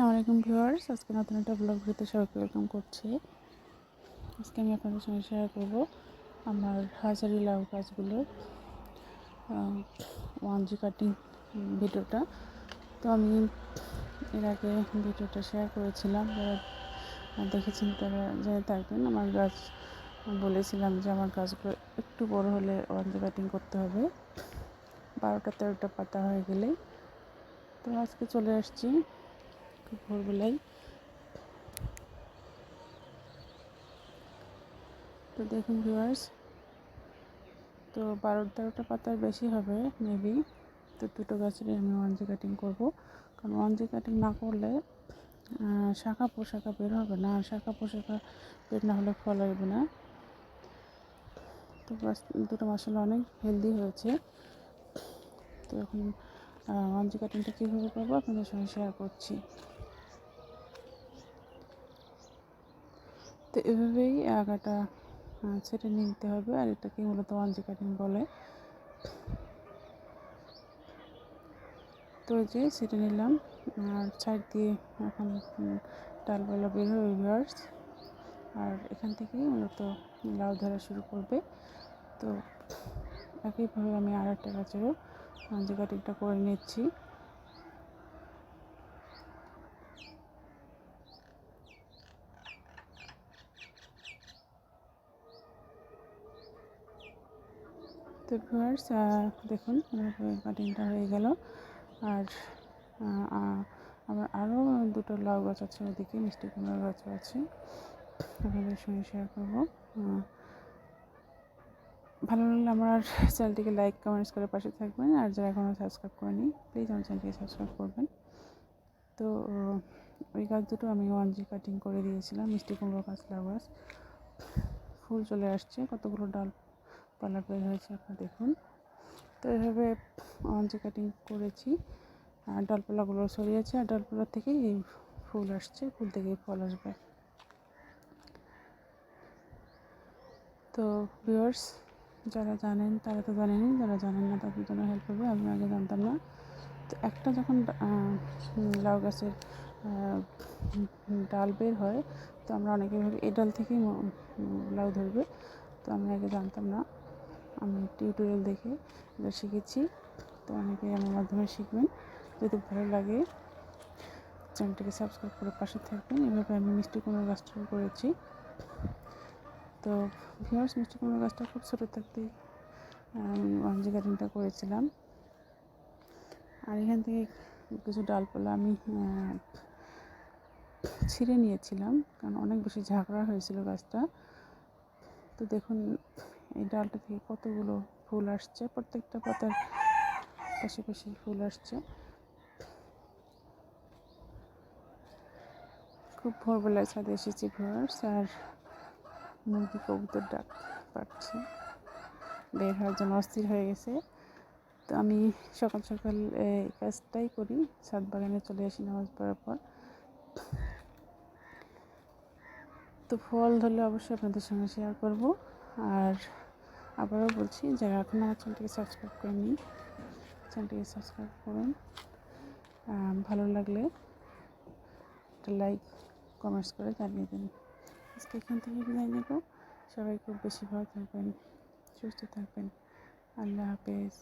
আসসালামু আলাইকুম ভিউয়ার্স, আজকে নতুন একটা ব্লগ ভিডিওতে সবাইকে ওয়েলকাম করছি। আজকে আমি আপনাদের সঙ্গে শেয়ার করব আমার হাজারি লাউ গাছগুলোর 1G কাটিং ভিডিওটা। তো আমি এর আগে ভিডিওটা শেয়ার করেছিলাম, যারা দেখেছেন তারা জেনে থাকবেন। আমার গাছ বলেছিলাম যে আমার গাছগুলো একটু বড় হলে 1G কাটিং করতে হবে, 12-13টা পাতা হয়ে গেলেই। তো আজকে চলে আসছি খুব ভোরবেলায়। তো দেখুন ভিউয়ার্স, তো 12-13টা পাতার বেশি হবে মেবি। তো দুটো গাছেরই আমি 1G কাটিং করব, কারণ 1G কাটিং না করলে শাখা পোশাখা বের হবে না, আর শাখা পোশাখা বের না হলে ফল আসবে না। তো গাছ দুটো মাশাআল্লাহ অনেক হেলদি হয়েছে। তো এখন 1G কাটিংটা কীভাবে করবো আপনাদের সঙ্গে শেয়ার করছি। তো এভাবেই আগাটা ছেটে নিতে হবে, আর এটাকে মূলত 1G কাটিং বলে। তো যে সেটা নিলাম, আর সাইড দিয়ে এখন ডালপালা বের হবে ভিউয়ার্স, আর এখান থেকেই মূলত লাউ ধরা শুরু করবে। তো একইভাবে আমি আর একটা গাছেরও 1G কাটিংটা করে নিচ্ছি। তো ভিউয়ার্স দেখুন কাটিংটা হয়ে গেল। আর আমার আরও দুটো লাউ গাছ আছে, ওদিকে মিষ্টি কুমড়ার গাছও আছে, আপনাদের সঙ্গে শেয়ার করবো। ভালো লাগলে আমার চ্যানেলটিকে লাইক কমেন্টস করে পাশে থাকবেন, আর যারা এখনও সাবস্ক্রাইব করেনি প্লিজ আমার চ্যানেলটিকে সাবস্ক্রাইব করবেন। তো ওই গাছ দুটো আমি 1G কাটিং করে দিয়েছিলাম, মিষ্টি কুমড়ো গাছ, লাউ গাছ। ফুল চলে আসছে, কতগুলো ডালপালা বের হয়েছে আপনারা দেখুন। তো এভাবে 1G কাটিং করেছি, আর ডালপালাগুলো ছড়িয়েছে, আর ডালপালা থেকেই এই ফুল আসছে, ফুল থেকেই ফল আসবে। তো ভিউয়ার্স, যারা জানেন তারা তো জানেনই, যারা জানেন না তাদের জন্য হেল্প করবে। আমি আগে জানতাম না। তো একটা যখন লাউ গাছের ডাল বের হয়, তো আমরা অনেকে ভাবি এই ডাল থেকেই লাউ ধরবে। তো আমি আগে জানতাম না, আমি টিউটোরিয়াল দেখে এটা শিখেছি। তো অনেকেই আমার মাধ্যমে শিখবেন। যদি ভালো লাগে চ্যানেলটিকে সাবস্ক্রাইব করে পাশে থাকবেন। এভাবে আমি মিষ্টি কুমড়োর গাছটাও করেছি। তো ভিউয়ার্স, মিষ্টি কুমড়ো গাছটা খুব ছোটো থাকতেই আমি 1G কাটিংটা করেছিলাম। আর এখান থেকে কিছু ডালপালা আমি ছিঁড়ে নিয়েছিলাম, কারণ অনেক বেশি ঝাঁকড়া হয়েছিল গাছটা। তো দেখুন এই ডালটা থেকে কতগুলো ফুল আসছে, প্রত্যেকটা পাতার পাশাপাশি ফুল আসছে। খুব ভোরবেলায় ছাদে এসেছি ভিউয়ার্স, আর মুরগি কবুতর ডাক পাচ্ছে, বের হওয়ার জন্য অস্থির হয়ে গেছে। তো আমি সকাল সকাল এই কাজটাই করি, ছাদ বাগানে চলে আসি নামাজ পড়ার পর। তো ফল ধরলে অবশ্যই আপনাদের সঙ্গে শেয়ার করব। আর আবারও বলছি, যারা এখন আমার চ্যানেলটিকে সাবস্ক্রাইব করেনি চ্যানেলটিকে সাবস্ক্রাইব করুন। ভালো লাগলে একটা লাইক কমেন্টস করে জানিয়ে দিন। আজকে এখান থেকে বিদায় নেব। সবাই খুব বেশি ভালো থাকবেন, সুস্থ থাকবেন। আল্লাহ হাফেজ।